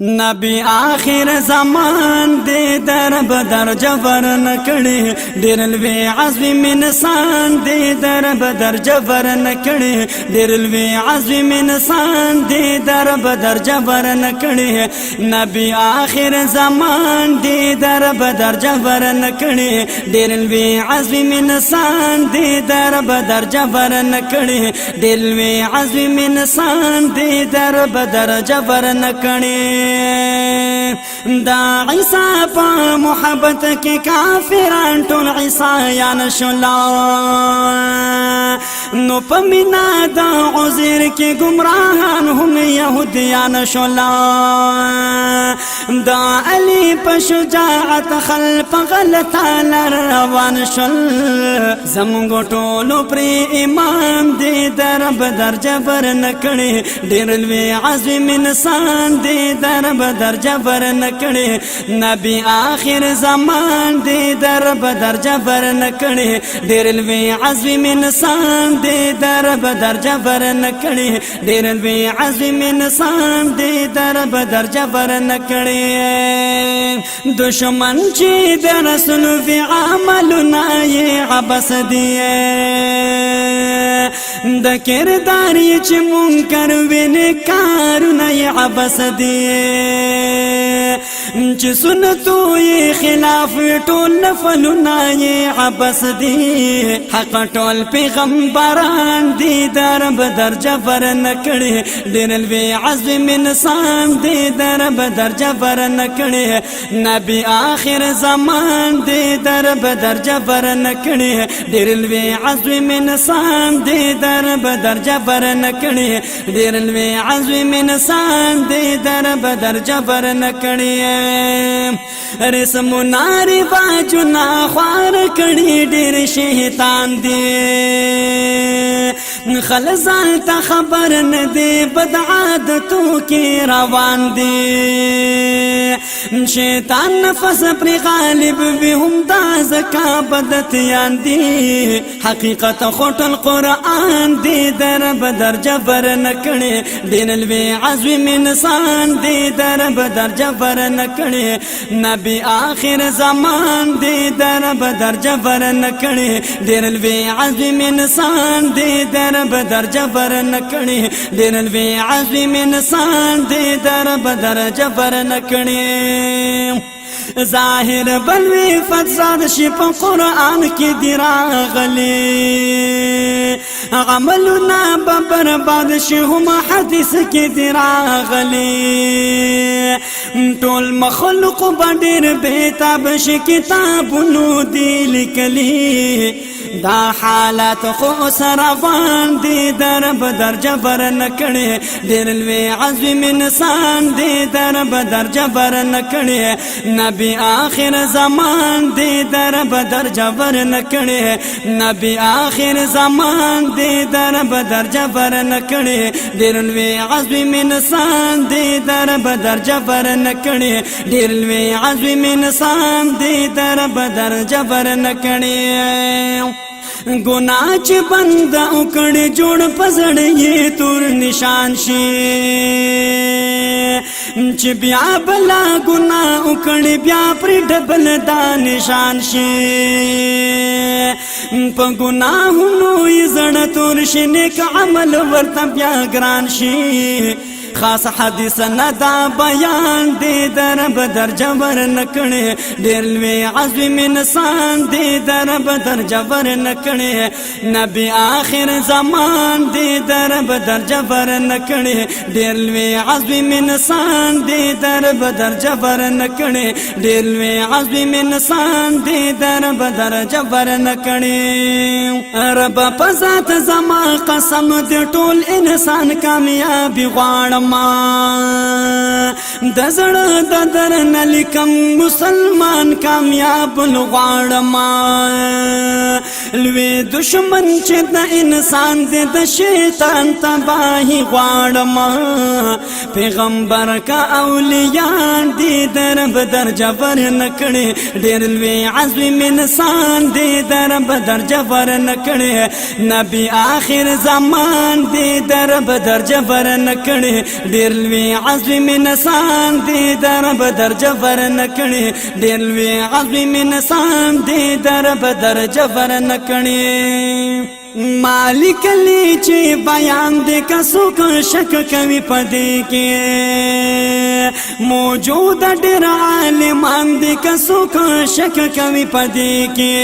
نبی آخر زمان دے در بدر جبر نکڑے ڈرلوے عزم انسان دے در بدر جبر نکڑے ڈرلوے عزم انسان دے در بدر جبر نکڑے نبی آخر زمان دے در بدر جبر نکڑے ڈرلوے عزم انسان دے در بدر جبر نکڑے ڈرلوے عزم انسان دے در بدر جبر نکڑے دا عیسیٰ پا محبت کی کافران ٹول عیسیٰیان شلا نو پا منا دا عزیر کی گمراہان ہم یہودیان شلا دا علی پا شجاعت خلپ غلطا لروان شل زمگو ٹولو پری امام دے در بدر جبر نکڑے ڈرلوے عزم انسان دے در بدر جبر نکڑے نبی آخر زمان دے در بدر جبر نکڑے ڈرلوے عزم انسان دے در بدر جبر نکڑے ڈرلوے عزم انسان دے در بدر جبر نکڑے دشمن چی در رسول فی عملنا یہ عبس دیے دا کرداری چی منکر ونکارنا یہ عبس دیے چی سنتو یہ خلاف ٹول نفلنا یہ عبس دی حق ٹول پیغمبران دی در بدر جبر نکڑے ڈرلوے عزم انسان دی در بدر جبر نکڑے نبی آخر زمان دی در بدر جبر نکڑے ڈرلوے عزم انسان دی در بدر جبر نکڑے ڈرلوے عزم انسان دی در بدر جبر نکڑے رسم ناری باجنا خوار کڑی ڈیر شیطان دی خلزال تا خبر ندے بد عادتوں کی روان دی شیطان نفس پر غالب بھی ہم دا زکا بدتیان دی حقیقت خوٹ القرآن دی در بدر جبر نکڑے ڈرلوے عزم انسان دی در بدر جبر نکڑے نبی آخر زمان دی در بدر جبر نکڑے ڈرلوے عزم انسان دی در بدر جبر نکڑے ڈرلوے عزم انسان دی در بدر جبر نکڑے ظاہر بلوی فضاد شپ قرآن کی دراغلی عملنا ببرباد شہم حدیث کی دراغلی ٹول مخلوق بڑیر بیتابش کتاب نو دی لکلی دا حالات خوص روان دی در بدر جبر نکڑے ڈرلوے عزم انسان دی در بدر جبر نکڑے نبی آخر زمان دی در بدر جبر نکڑے نبی آخر زمان دی در بدر جبر نکڑے ڈرلوے عزم انسان دی در بدر جبر نکڑے ڈرلوے عزم انسان دی در بدر جبر نکڑے گناہ چی بندہ اکڑ جوڑ پزڑ یہ تور نشان شی چی بیا بلا گناہ اکڑ بیا پر ڈبل دا نشان شی پا گناہنو یزڑ تور شی نیک عمل ورطا بیا گران شی خاص حدیث ندا بیان دے در بدر جبر نکڑے ڈرلوے عزم انسان دے در بدر جبر نکڑے نبی آخر زمان دے در بدر جبر نکڑے ڈرلوے عزم انسان دے در بدر جبر نکڑے ڈرلوے عزم انسان دے در بدر جبر نکڑے رب پزات زما قسم دے ٹول انسان کامیابی غاڑ دزڑ ددر نلکم مسلمان کامیاب الغاڑما لوی دشمن چې د انسان دی د شیطان تباہی غواړم پیغمبر کا اولیان دی در بدر جبر نکړي ډېر لوی عظیم انسان دی در بدر جبر نکړي نبی آخر زمان دی در بدر جبر نکړي ډېر لوی عظیم انسان دی در بدر جبر نکړي ډېر لوی عظیم انسان دی در بدر جبر نکړي مالک لی چی بیان دے کسو کو شک کوي پدې کې موجود ډېر عالمان دے کسو کو شک کوي پدې کې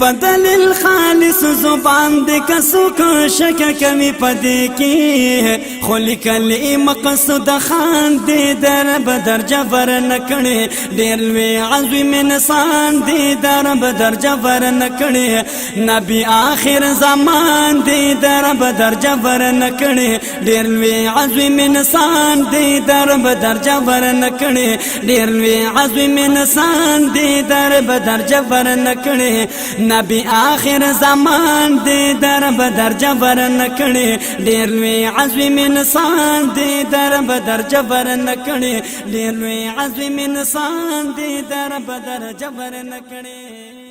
بدل خالص زبان دے کسو کو شک کوي پدې کې خلق لی مقصد خان دے در بدر جبر نکړي ډېر لوی عظیم انسان دے در بدر جبر نکړي نبی آخر زمان دی در بدر جبر نکړي ډېر لوی عظیم انسان دی در بدر جبر نکړي ډېر لوی عظیم انسان دی در بدر جبر نکړي نبی آخر زمان دی در بدر جبر نکړي ډېر لوی عظیم انسان دی در بدر جبر نکړي ډېر لوی عظیم انسان دی در بدر جبر نکړي